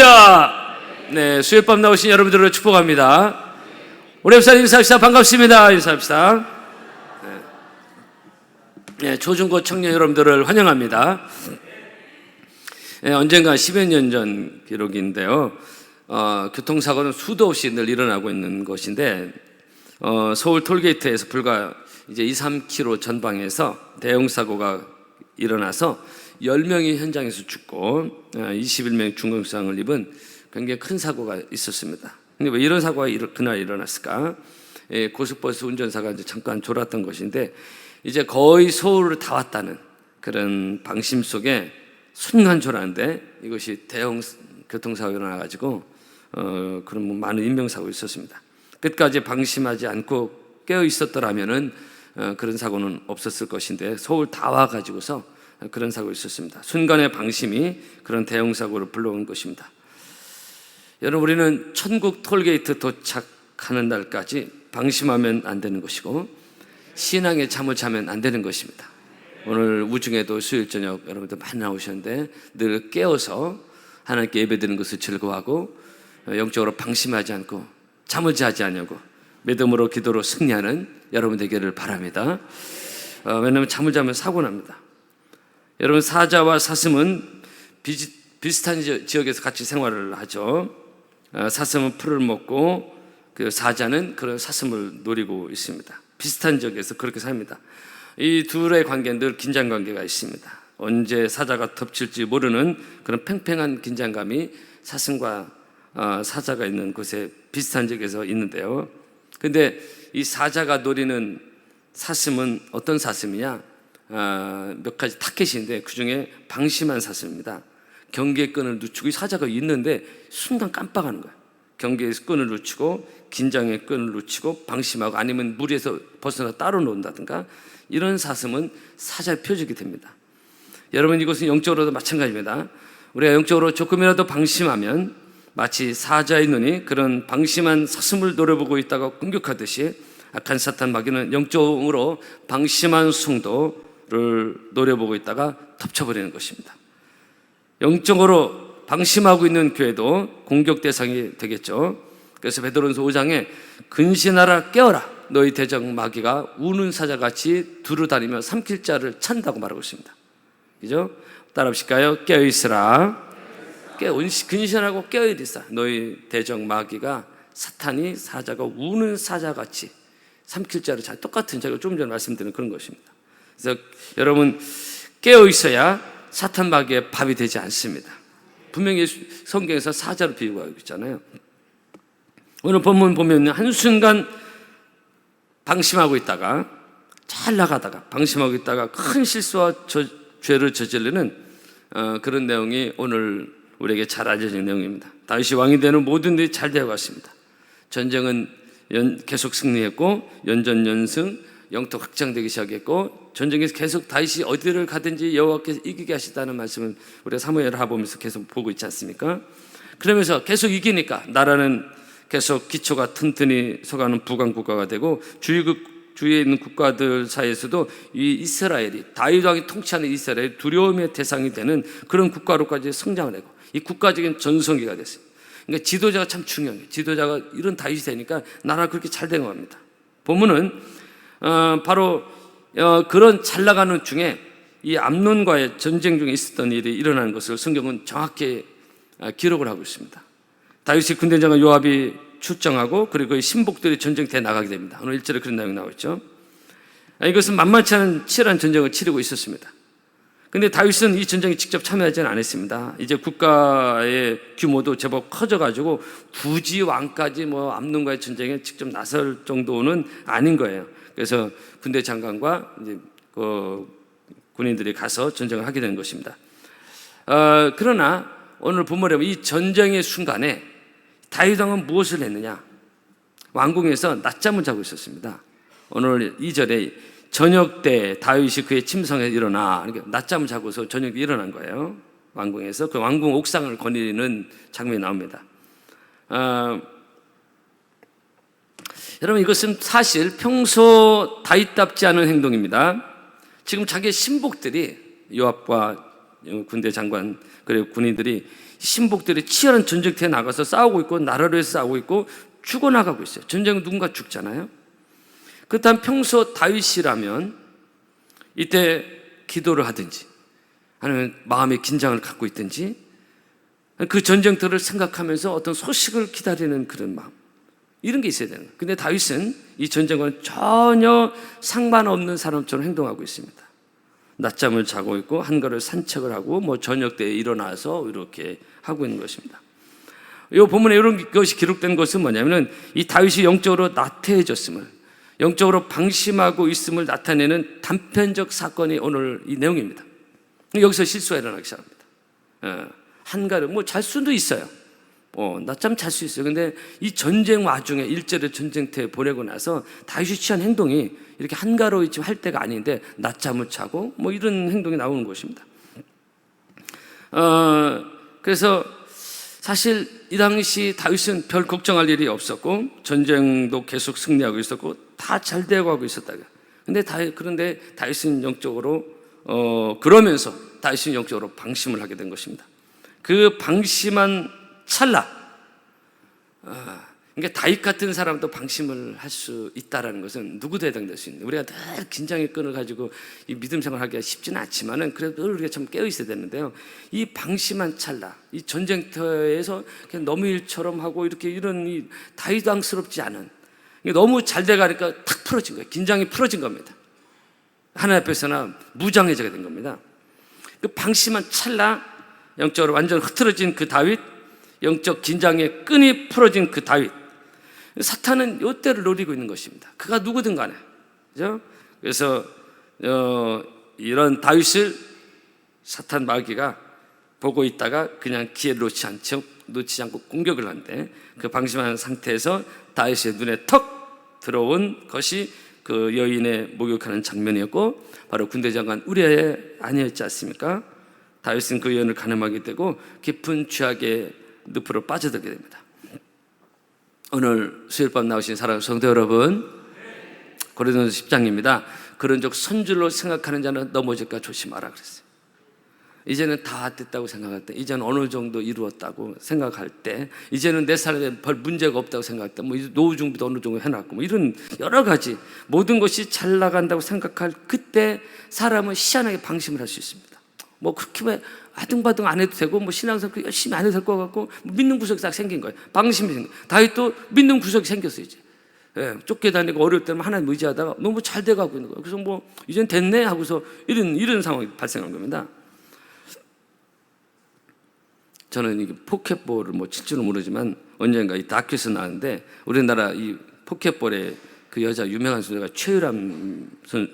할렐루야. 네, 수요밤 나오신 여러분들을 축복합니다. 우리 옆사람 인사합시다. 반갑습니다. 인사합시다. 네, 초중고 청년 여러분들을 환영합니다. 네, 언젠가 10여 년 전 기록인데요. 교통사고는 수도 없이 늘 일어나고 있는 것인데, 서울 톨게이트에서 불과 이제 2-3km 전방에서 대형 사고가 일어나서 10명이 현장에서 죽고 21명이 중경상을 입은 굉장히 큰 사고가 있었습니다. 근데 왜 이런 사고가 그날 일어났을까? 고속버스 운전사가 이제 잠깐 졸았던 것인데, 이제 거의 서울을 다 왔다는 그런 방심 속에 순간 졸았는데 이것이 대형 교통사고가 일어나가지고 그런 많은 인명사고가 있었습니다. 끝까지 방심하지 않고 깨어 있었더라면은 그런 사고는 없었을 것인데, 서울 다 와가지고서 그런 사고가 있었습니다. 순간의 방심이 그런 대형 사고를 불러온 것입니다. 여러분, 우리는 천국 톨게이트 도착하는 날까지 방심하면 안 되는 것이고 신앙에 잠을 자면 안 되는 것입니다. 오늘 우중에도 수요일 저녁 여러분들 많이 나오셨는데 늘 깨어서 하나님께 예배드리는 것을 즐거워하고 영적으로 방심하지 않고 잠을 자지 않냐고 믿음으로 기도로 승리하는 여러분 되기를 바랍니다. 왜냐하면 잠을 자면 사고 납니다. 여러분, 사자와 사슴은 비슷한 지역에서 같이 생활을 하죠. 사슴은 풀을 먹고 그 사자는 그런 사슴을 노리고 있습니다. 비슷한 지역에서 그렇게 삽니다. 이 둘의 관계는 늘 긴장 관계가 있습니다. 언제 사자가 덮칠지 모르는 그런 팽팽한 긴장감이 사슴과 사자가 있는 곳에 비슷한 지역에서 있는데요. 근데 이 사자가 노리는 사슴은 어떤 사슴이냐? 몇 가지 타켓인데 그 중에 방심한 사슴입니다. 경계의 끈을 늦추고, 이 사자가 있는데 순간 깜빡하는 거예요. 경계의 끈을 놓치고 긴장의 끈을 놓치고 방심하고, 아니면 무리에서 벗어나 따로 논다든가, 이런 사슴은 사자의 표적이 됩니다. 여러분, 이것은 영적으로도 마찬가지입니다. 우리가 영적으로 조금이라도 방심하면 마치 사자의 눈이 그런 방심한 사슴을 노려보고 있다가 공격하듯이, 악한 사탄 마귀는 영적으로 방심한 성도를 노려보고 있다가 덮쳐버리는 것입니다. 영적으로 방심하고 있는 교회도 공격 대상이 되겠죠. 그래서 베드로전서 5장에 근신하라 깨어라, 너희 대적 마귀가 우는 사자같이 두루다니며 삼킬 자를 찬다고 말하고 있습니다. 그죠? 따라 하실까요? 깨어있으라. 근신하고 깨어있으라. 너희 대적 마귀가, 사탄이 사자가 우는 사자같이 삼킬 자를 잘, 똑같은, 제가 좀 전에 말씀드린 그런 것입니다. 그래서 여러분, 깨어있어야 사탄 마귀의 밥이 되지 않습니다. 분명히 성경에서 사자로 비유가 하고 있잖아요. 오늘 본문 보면 한순간 방심하고 있다가, 잘 나가다가 방심하고 있다가 큰 실수와 죄를 저지르는 그런 내용이 오늘 우리에게 잘 알려진 내용입니다. 다윗이 왕이 되는 모든 일이 잘 되어 갔습니다. 전쟁은 계속 승리했고, 연전연승, 영토 확장되기 시작했고, 전쟁에서 계속 다윗이 어디를 가든지 여호와께서 이기게 하시다는 말씀을 우리가 사무엘하 보면서 계속 보고 있지 않습니까? 그러면서 계속 이기니까 나라는 계속 기초가 튼튼히 서가는 부강 국가가 되고, 주위에 있는 국가들 사이에서도 이 이스라엘이, 다윗 왕이 통치하는 이스라엘이 두려움의 대상이 되는 그런 국가로까지 성장을 하고, 이 국가적인 전성기가 됐어요. 그러니까 지도자가 참 중요해요. 지도자가 이런 다윗이 되니까 나라가 그렇게 잘 된 겁니다. 본문은 바로 그런 잘 나가는 중에 이 암논과의 전쟁 중에 있었던 일이 일어나는 것을 성경은 정확히 기록을 하고 있습니다. 다윗의 군대장관 요압이 출정하고, 그리고 그 신복들이 전쟁터에 나가게 됩니다. 오늘 1절에 그런 내용이 나오죠. 이것은 만만치 않은 치열한 전쟁을 치르고 있었습니다. 근데 다윗은 이 전쟁에 직접 참여하지는 않았습니다. 이제 국가의 규모도 제법 커져가지고 굳이 왕까지 암논과의 전쟁에 직접 나설 정도는 아닌 거예요. 그래서 군대 장관과 이제 군인들이 가서 전쟁을 하게 되는 것입니다. 그러나 오늘 본문에 이 전쟁의 순간에 다윗 왕은 무엇을 했느냐? 왕궁에서 낮잠을 자고 있었습니다. 오늘 2절에 저녁 때 다윗이 그의 침상에 일어나, 그러니까 낮잠을 자고서 저녁에 일어난 거예요. 왕궁에서 그 왕궁 옥상을 거니는 장면이 나옵니다. 여러분, 이것은 사실 평소 다윗답지 않은 행동입니다. 지금 자기의 신복들이, 요압과 군대 장관 그리고 군인들이 신복들이 치열한 전쟁터에 나가서 싸우고 있고 나라를 위해서 싸우고 있고 죽어나가고 있어요. 전쟁은 누군가 죽잖아요. 그렇다면 평소 다윗이라면 이때 기도를 하든지 아니면 마음의 긴장을 갖고 있든지 그 전쟁터를 생각하면서 어떤 소식을 기다리는 그런 마음, 이런 게 있어야 되는 거예요. 근데 다윗은 이 전쟁과는 전혀 상관없는 사람처럼 행동하고 있습니다. 낮잠을 자고 있고 한가를 산책을 하고 저녁 때 일어나서 이렇게 하고 있는 것입니다. 이 본문에 이런 것이 기록된 것은 뭐냐면은 이 다윗이 영적으로 나태해졌음을, 영적으로 방심하고 있음을 나타내는 단편적 사건이 오늘 이 내용입니다. 여기서 실수가 일어나기 시작합니다. 한가를 잘 수도 있어요. 낮잠 잘 수 있어요. 근데 이 전쟁 와중에 일제를 전쟁터에 보내고 나서 다윗이 취한 행동이 이렇게 한가로이 할 때가 아닌데 낮잠을 자고 이런 행동이 나오는 것입니다. 그래서 사실 이 당시 다윗은 별 걱정할 일이 없었고 전쟁도 계속 승리하고 있었고 다 잘 되고 하고 있었다. 그런데 다윗은 영적으로 그러면서 다윗은 영적으로 방심을 하게 된 것입니다. 그 방심한 찰나, 그러니까 다윗 같은 사람도 방심을 할 수 있다는 것은 누구도 해당될 수 있는, 우리가 늘 긴장의 끈을 가지고 이 믿음 생활하기가 쉽지는 않지만은 그래도 늘 우리가 참 깨어 있어야 되는데요. 이 방심한 찰나, 이 전쟁터에서 그냥 너무 일처럼 하고 이렇게 이런 이 다윗왕스럽지 않은, 너무 잘 돼가니까 탁 풀어진 거예요. 긴장이 풀어진 겁니다. 하나님 앞에서나 무장해제가 된 겁니다. 그 방심한 찰나, 영적으로 완전 흐트러진 그 다윗, 영적 긴장의 끈이 풀어진 그 다윗, 사탄은 이때를 노리고 있는 것입니다. 그가 누구든 간에, 그죠? 그래서 이런 다윗을 사탄 마귀가 보고 있다가 그냥 기회를 놓치지 않고 공격을 하는데, 그 방심한 상태에서 다윗의 눈에 턱 들어온 것이 그 여인의 목욕하는 장면이었고, 바로 군대 장관 우리아의 아내였지 않습니까? 다윗은 그 여인을 가늠하게 되고 깊은 죄악의 늪으로 빠져들게 됩니다. 오늘 수요일밤 나오신 사랑하는 성도 여러분, 고린도서 10장입니다. 그런 적 선줄로 생각하는 자는 넘어질까 조심하라 그랬어요. 이제는 다 됐다고 생각할 때, 이제는 어느 정도 이루었다고 생각할 때, 이제는 내 삶에 별 문제가 없다고 생각할 때, 노후 준비도 어느 정도 해놨고 이런 여러 가지 모든 것이 잘 나간다고 생각할 그때 사람은 희한하게 방심을 할 수 있습니다. 그렇게 아등바등 안 해도 되고 신앙생활 열심히 안 해도 될 것 같고 믿는 구석이 딱 생긴 거예요. 방심이 생긴 거예요. 다윗도 믿는 구석이 생겼어요. 이제 쫓겨다니고 어려울 때는 하나님 의지하다가 너무 잘 돼가고 있는 거예요. 그래서 이젠 됐네 하고서 이런 상황이 발생한 겁니다. 저는 이게 포켓볼을 칠 줄은 모르지만 언젠가 이 다큐에서 나왔는데, 우리나라 이 포켓볼의 그 여자 유명한 선수가 최유람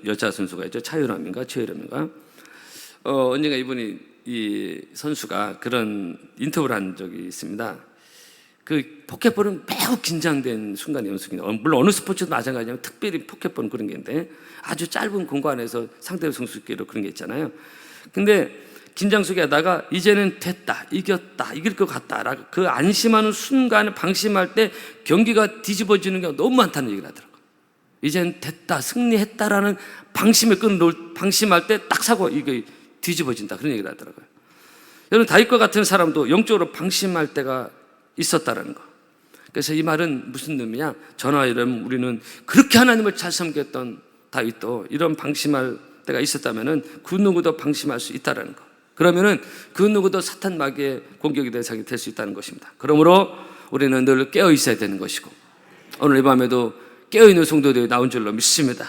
여자 선수가 있죠. 차유람인가 최유람인가. 언젠가 이분이 이 선수가 그런 인터뷰를 한 적이 있습니다. 그 포켓볼은 매우 긴장된 순간의 연습입니다. 물론 어느 스포츠도 마찬가지지만 특별히 포켓볼은 그런 게 있는데, 아주 짧은 공간에서 상대방 선수끼리 그런 게 있잖아요. 근데 긴장 속에 하다가 이제는 됐다, 이겼다, 이길 것 같다, 그 안심하는 순간에 방심할 때 경기가 뒤집어지는 경우가 너무 많다는 얘기를 하더라고요. 이제는 됐다, 승리했다라는 방심의 끈을 방심할 때 딱 사고 이게 뒤집어진다, 그런 얘기를 하더라고요. 여러분, 다윗과 같은 사람도 영적으로 방심할 때가 있었다라는 거. 그래서 이 말은 무슨 의미냐? 저나 이러면 우리는 그렇게 하나님을 잘 섬겼던 다윗도 이런 방심할 때가 있었다면은 그 누구도 방심할 수 있다라는 거. 그러면은 그 누구도 사탄 마귀의 공격의 대상이 될 수 있다는 것입니다. 그러므로 우리는 늘 깨어 있어야 되는 것이고, 오늘 이 밤에도 깨어 있는 성도들이 나온 줄로 믿습니다.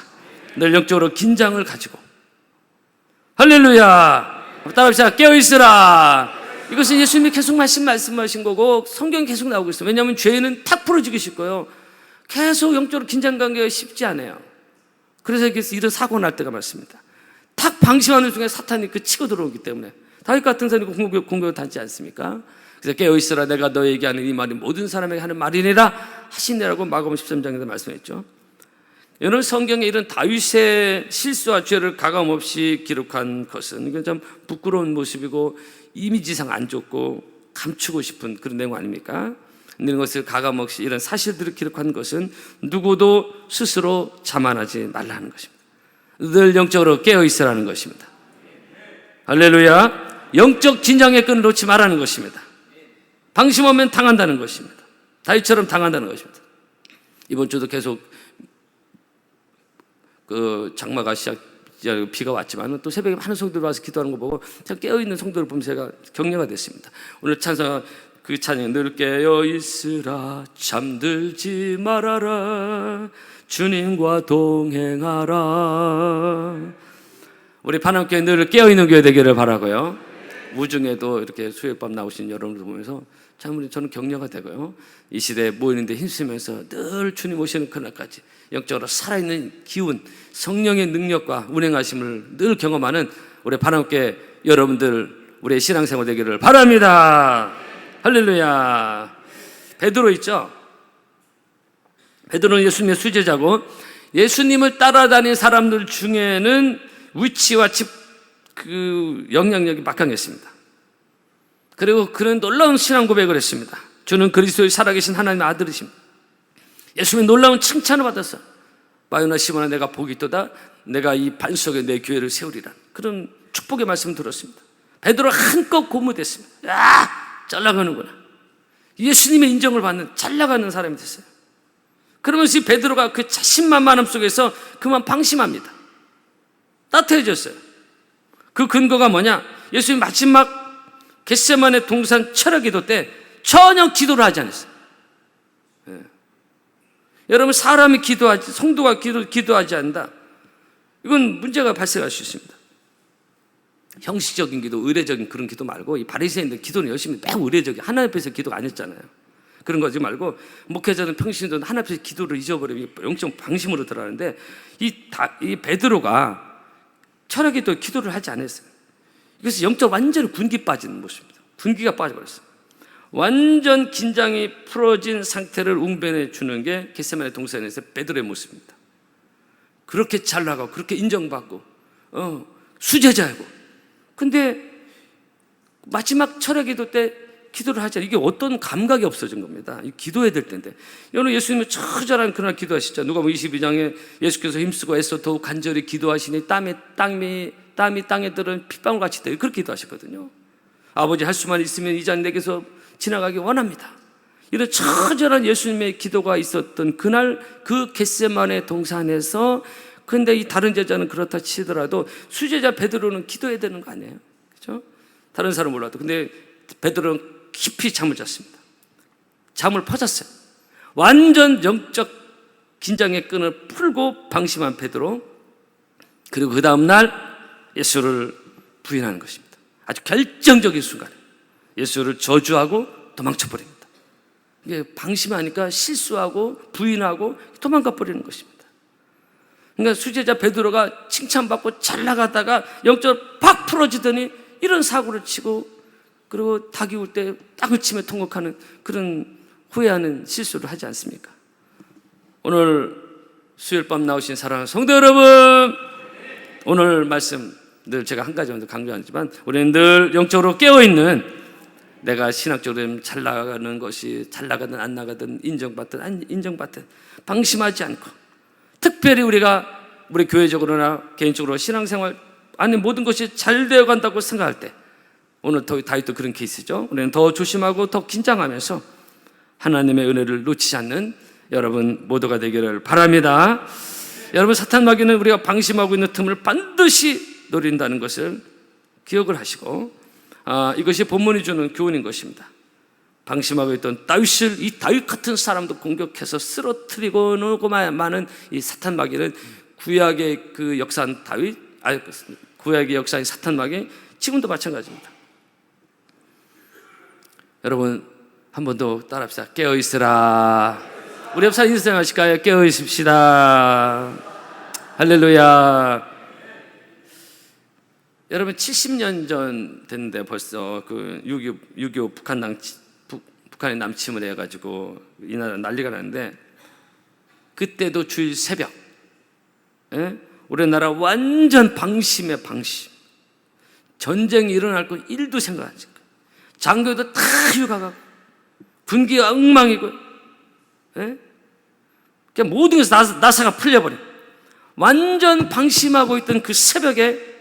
늘 영적으로 긴장을 가지고, 할렐루야! 따라합시다. 깨어 있으라. 이것은 예수님이 계속 말씀하신 거고 성경이 계속 나오고 있어요. 왜냐하면 죄는 탁 풀어지기 쉽고요, 계속 영적으로 긴장 관계가 쉽지 않아요. 그래서 이런 사고 날 때가 많습니다. 탁 방심하는 중에 사탄이 치고 들어오기 때문에 다윗 같은 사람이 공격을 받지 않습니까? 그래서 깨어 있으라, 내가 너에게 하는 이 말이 모든 사람에게 하는 말이니라 하시니라고 마가복음 13장에서 말씀했죠. 여러분, 성경에 이런 다윗의 실수와 죄를 가감없이 기록한 것은 이건 참 부끄러운 모습이고 이미지상 안 좋고 감추고 싶은 그런 내용 아닙니까? 이런 것을 가감없이 이런 사실들을 기록한 것은 누구도 스스로 자만하지 말라는 것입니다. 늘 영적으로 깨어 있으라는 것입니다. 할렐루야. 영적 긴장의 끈을 놓지 말라는 것입니다. 방심하면 당한다는 것입니다. 다윗처럼 당한다는 것입니다. 이번 주도 계속 그 장마가 비가 왔지만 또 새벽에 많은 성도들 와서 기도하는 거 보고 참 깨어있는 성도를 보면서 제가 격려가 됐습니다. 오늘 찬송 그 찬양, 늘 깨어 있으라 잠들지 말아라 주님과 동행하라. 우리 파남교회 늘 깨어있는 교회 되기를 바라고요. 우중에도 이렇게 수요일밤 나오신 여러분들 보면서 참 저는 격려가 되고요. 이 시대에 모이는데 힘쓰면서 늘 주님 오시는 그날까지 영적으로 살아있는 기운, 성령의 능력과 운행하심을 늘 경험하는 우리 파남교회 여러분들, 우리의 신앙생활 되기를 바랍니다. 할렐루야. 베드로 있죠? 베드로는 예수님의 수제자고 예수님을 따라다닌 사람들 중에는 위치와 그 영향력이 막강했습니다. 그리고 그는 놀라운 신앙 고백을 했습니다. 주는 그리스도의 살아계신 하나님의 아들이십니다. 예수님의 놀라운 칭찬을 받았어. 바요나 시몬아 내가 복이 있도다. 내가 이 반석에 내 교회를 세우리라. 그런 축복의 말씀을 들었습니다. 베드로 한껏 고무됐습니다. 야, 잘 나가는구나. 예수님의 인정을 받는 잘 나가는 사람이 됐어요. 그러면서 베드로가 그 자신만만함 속에서 그만 방심합니다. 따뜻해졌어요. 그 근거가 뭐냐? 예수님 마지막 겟세마네 동산 철학 기도 때 전혀 기도를 하지 않았어요. 여러분, 사람이 기도하지, 성도가 기도하지 않는다. 이건 문제가 발생할 수 있습니다. 형식적인 기도, 의례적인 그런 기도 말고 이 바리새인들 기도는 열심히 매우 의례적인 하나님 앞에서 기도가 안 했잖아요. 그런 거지 말고 목회자는 평신도 하나님 앞에서 기도를 잊어버리고 영적 방심으로 들어가는데 이 베드로가 철학에 또 기도를 하지 않았어요. 그래서 영적 완전히 군기 빠진 모습입니다. 군기가 빠져버렸어요. 완전 긴장이 풀어진 상태를 웅변해 주는 게 겟세마네 동산에서 베드로의 모습입니다. 그렇게 잘 나가고 그렇게 인정받고 수제자이고 근데 마지막 철학 기도 때 기도를 하자. 이게 어떤 감각이 없어진 겁니다. 기도해야 될 텐데. 여러분 예수님은 처절한 그날 기도하시죠. 누가복음 22장에 예수께서 힘쓰고 애써 더욱 간절히 기도하시니 땀이 땅에 들은 핏방울같이 되어 그렇게 기도하셨거든요. 아버지 할 수만 있으면 이 잔 내게서 지나가기 원합니다. 이런 처절한 예수님의 기도가 있었던 그날 그 겟세마네 동산에서 근데 이 다른 제자는 그렇다 치더라도 수제자 베드로는 기도해야 되는 거 아니에요? 그렇죠? 다른 사람은 몰라도 근데 베드로는 깊이 잠을 잤습니다. 잠을 퍼잤어요. 완전 영적 긴장의 끈을 풀고 방심한 베드로 그리고 그 다음날 예수를 부인하는 것입니다. 아주 결정적인 순간에 예수를 저주하고 도망쳐 버립니다. 이게 방심하니까 실수하고 부인하고 도망가 버리는 것입니다. 그러니까 수제자 베드로가 칭찬받고 잘 나가다가 영적으로 팍 풀어지더니 이런 사고를 치고 그리고 닭이 울 때 땅을 치며 통곡하는 그런 후회하는 실수를 하지 않습니까? 오늘 수요일 밤 나오신 사랑하는 성도 여러분, 오늘 말씀 늘 제가 한 가지 강조하지만 우리는 늘 영적으로 깨어있는 내가 신학적으로 잘 나가는 것이 잘 나가든 안 나가든 인정받든 안 인정받든 방심하지 않고 특별히 우리가 우리 교회적으로나 개인적으로 신앙생활 안에 모든 것이 잘 되어 간다고 생각할 때 오늘 다윗도 그런 케이스죠. 우리는 더 조심하고 더 긴장하면서 하나님의 은혜를 놓치지 않는 여러분 모두가 되기를 바랍니다. 여러분 사탄 마귀는 우리가 방심하고 있는 틈을 반드시 노린다는 것을 기억을 하시고 이것이 본문이 주는 교훈인 것입니다. 방심하고 있던 다윗을 이 다윗 같은 사람도 공격해서 쓰러뜨리고 놀고 많은 이 사탄 마귀는 구약의 그 역사한 다윗, 구약의 역사인 사탄 마귀 지금도 마찬가지입니다. 여러분 한 번 더 따라합시다. 깨어 있으라. 우리 옆 사람 인사하실까요? 깨어 있읍시다. 할렐루야. 여러분 70년 전 됐는데 벌써 그 6.25 북한의 남침을 해가지고 이 나라 난리가 났는데 그때도 주일 새벽 우리나라 완전 방심에 방심. 전쟁이 일어날 건 1도 생각하지 않고 장교도 다 휴가가고 군기가 엉망이고 그냥 모든 것에서 나사가 풀려버려. 완전 방심하고 있던 그 새벽에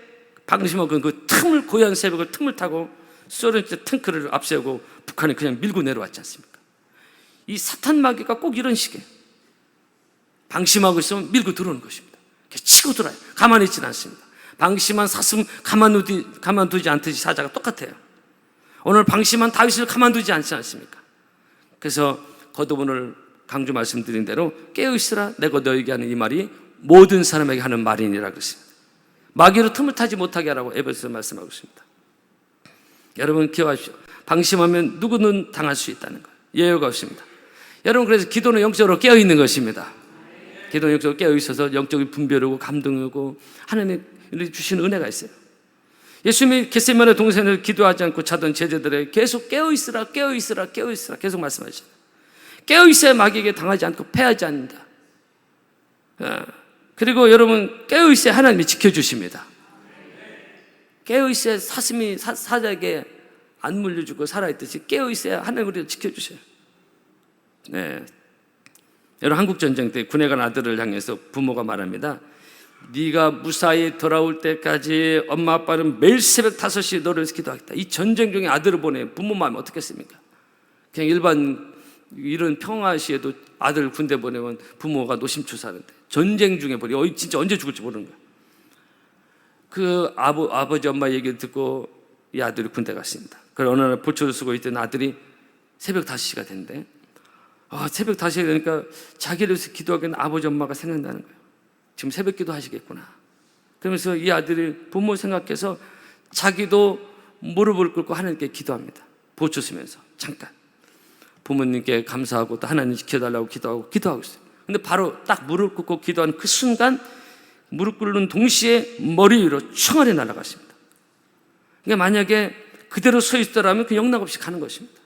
방심하고 그 틈을 고요한 새벽을 틈을 타고 소련 탱크를 앞세우고 북한이 그냥 밀고 내려왔지 않습니까? 이 사탄 마귀가 꼭 이런 식이에요. 방심하고 있으면 밀고 들어오는 것입니다. 치고 들어요. 가만히 있지는 않습니다. 방심한 사슴 가만두지 않듯이 사자가 똑같아요. 오늘 방심한 다윗을 가만두지 않지 않습니까? 그래서 거듭 오늘 강조 말씀드린 대로 깨어있으라 내가 너에게 하는 이 말이 모든 사람에게 하는 말이니라 그랬습니다. 마귀로 틈을 타지 못하게 하라고 에베소서 말씀하고 있습니다. 여러분 기억하십시오. 방심하면 누구는 당할 수 있다는 거예요. 예외가 없습니다. 여러분 그래서 기도는 영적으로 깨어있는 것입니다. 기도는 영적으로 깨어있어서 영적인 분별하고 감동하고 하나님이 주시는 은혜가 있어요. 예수님이 겟세마네 동산에서 기도하지 않고 자던 제자들에게 계속 깨어있으라 깨어있으라 깨어있으라 계속 말씀하시잖아요. 깨어있어야 마귀에게 당하지 않고 패하지 않는다. 그리고 여러분 깨어있어야 하나님이 지켜주십니다. 깨어있어야 사자에게 안 물려주고 살아있듯이 깨어있어야 하나님 우리를 지켜주셔요. 네. 여러분 한국전쟁 때 군에 간 아들을 향해서 부모가 말합니다. 네가 무사히 돌아올 때까지 엄마 아빠는 매일 새벽 5시에 너를 위해서 기도하겠다. 이 전쟁 중에 아들을 보내 부모 마음이 어떻겠습니까? 그냥 일반 이런 평화시에도 아들 군대 보내면 부모가 노심초사하는데 전쟁 중에 보내 진짜 언제 죽을지 모르는 거야. 그 아버지 엄마 얘기를 듣고 이 아들이 군대 갔습니다. 그래서 어느 날 보초를 쓰고 있던 아들이 새벽 5시가 됐는데 새벽 5시가 되니까 자기를 위해서 기도하기에는 아버지 엄마가 생각나는 거예요. 지금 새벽 기도 하시겠구나. 그러면서 이 아들이 부모 생각해서 자기도 무릎을 꿇고 하나님께 기도합니다. 보초 쓰면서 잠깐 부모님께 감사하고 또 하나님 지켜달라고 기도하고 있어요. 근데 바로 딱 무릎 꿇고 기도하는 그 순간 무릎 꿇는 동시에 머리 위로 총알이 날아갔습니다. 그러니까 만약에 그대로 서 있더라면 그 영락 없이 가는 것입니다.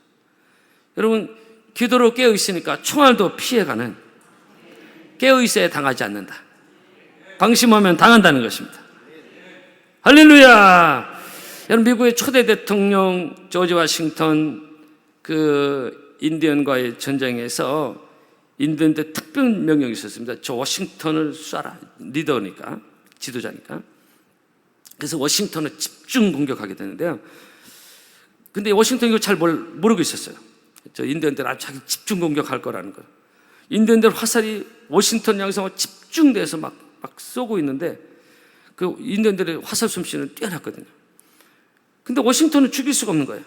여러분 기도로 깨어 있으니까 총알도 피해가는, 깨어 있어야 당하지 않는다. 방심하면 당한다는 것입니다. 할렐루야. 여러분 미국의 초대 대통령 조지 워싱턴 그 인디언과의 전쟁에서 인디언들 특별 명령이 있었습니다. 저 워싱턴을 쏴라. 리더니까, 지도자니까. 그래서 워싱턴을 집중 공격하게 되는데요. 근데 워싱턴이 이거 잘 모르고 있었어요. 저 인디언들 아주 자기 집중 공격할 거라는 거. 인디언들 화살이 워싱턴 향해서 집중돼서 막 쏘고 있는데 그 인디언들의 화살 솜씨는 뛰어났거든요. 근데 워싱턴은 죽일 수가 없는 거예요.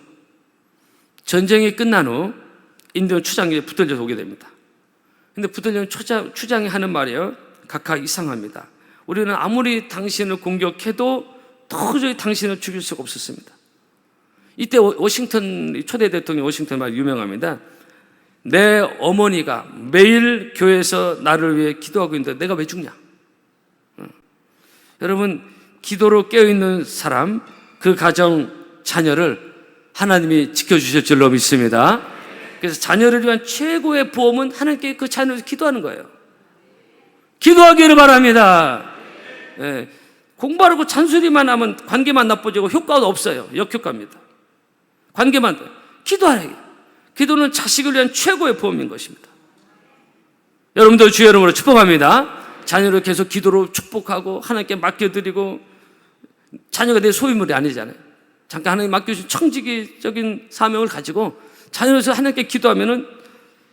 전쟁이 끝난 후 인디언 추장이 붙들려서 오게 됩니다. 근데 붙들려는 추장이 하는 말이에요. 각각 이상합니다. 우리는 아무리 당신을 공격해도 도저히 당신을 죽일 수가 없었습니다. 이때 워싱턴 초대 대통령 워싱턴 말 유명합니다. 내 어머니가 매일 교회에서 나를 위해 기도하고 있는데 내가 왜 죽냐? 여러분 기도로 깨어있는 사람, 그 가정 자녀를 하나님이 지켜주실 줄로 믿습니다. 그래서 자녀를 위한 최고의 보험은 하나님께 그 자녀를 기도하는 거예요. 기도하기를 바랍니다. 네. 공부하고 잔소리만 하면 관계만 나빠지고 효과도 없어요. 역효과입니다. 관계만 기도하라. 기도는 자식을 위한 최고의 보험인 것입니다. 여러분들 주의 이름으로 축복합니다. 자녀를 계속 기도로 축복하고 하나님께 맡겨드리고, 자녀가 내 소유물이 아니잖아요. 잠깐 하나님 맡겨주신 청지기적인 사명을 가지고 자녀로서 하나님께 기도하면은,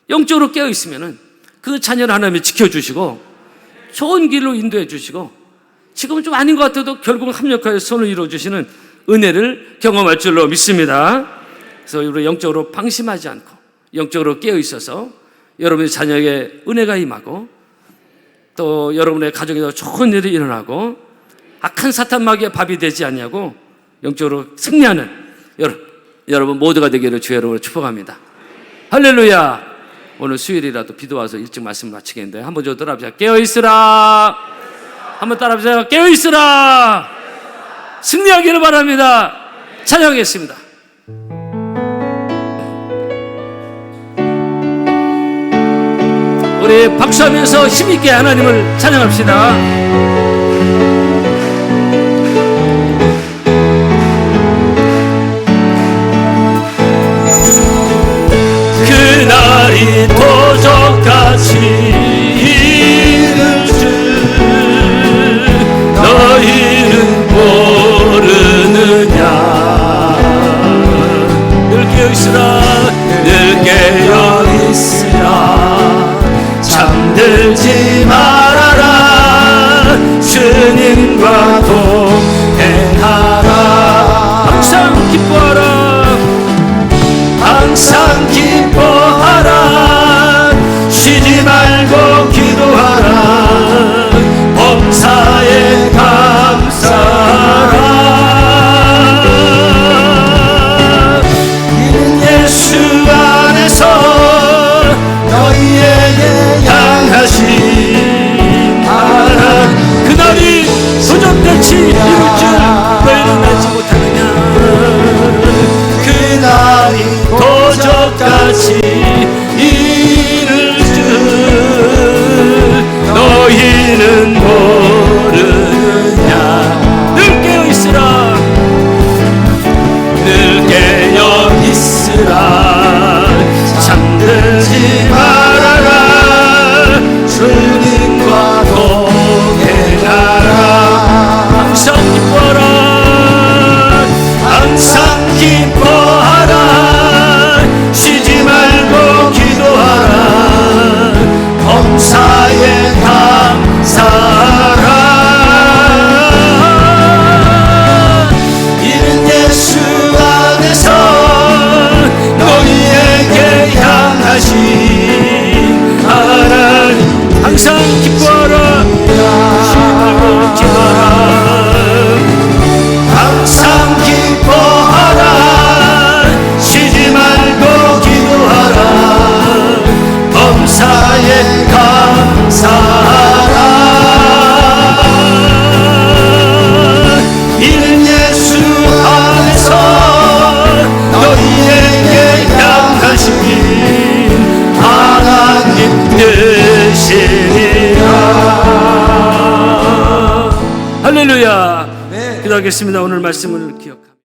영적으로 깨어있으면은 그 자녀를 하나님이 지켜주시고 좋은 길로 인도해 주시고, 지금은 좀 아닌 것 같아도 결국은 합력하여 선을 이루어주시는 은혜를 경험할 줄로 믿습니다. 그래서 우리 영적으로 방심하지 않고 영적으로 깨어있어서 여러분의 자녀에게 은혜가 임하고, 또 여러분의 가정에서 좋은 일이 일어나고 악한 사탄 마귀의 밥이 되지 않냐고 영적으로 승리하는 여러분 모두가 되기를 주의 이름으로 축복합니다. 할렐루야. 오늘 수요일이라도 비도 와서 일찍 말씀 마치겠는데 한번 저 따라합시다. 깨어있으라. 한번 따라합시다. 깨어있으라. 승리하기를 바랍니다. 찬양하겠습니다. 우리 박수하면서 힘있게 하나님을 찬양합시다. 그날이 도적같이 이를 줄 너희는 모르느냐. 잠들지 말아라. 주님과 동행하라. 항상 기뻐하라. 항상 기뻐하라. 쉬지 말고 기도하라. 범사에 감사하라. 이는 예수 안에서 너희에게 향하신 하나님. 그날이 소적같이 이룰 줄 너희는 알지 못하느냐. 그날이 도적같이 이룰 줄 너희는 모르느냐. 늘 깨어있으라. 늘 깨어있으라. 잠들지 말아라. 주님과 동행하라. 항상 기뻐하라. 항상 기뻐하라. 쉬지 말고 기도하라. 범사에 감사하라. 이는 예수 안에서 너희에게 향하신 하나님. 항상 기뻐하라. 쉬지 말고 기도하라. 항상 기뻐하라. 쉬지 말고 기도하라. 범사에 감사하라. 이는 예수 안에서 너희에게 향하신 하나님 되시리라. 할렐루야. 기도하겠습니다. 오늘 말씀을 기억하시고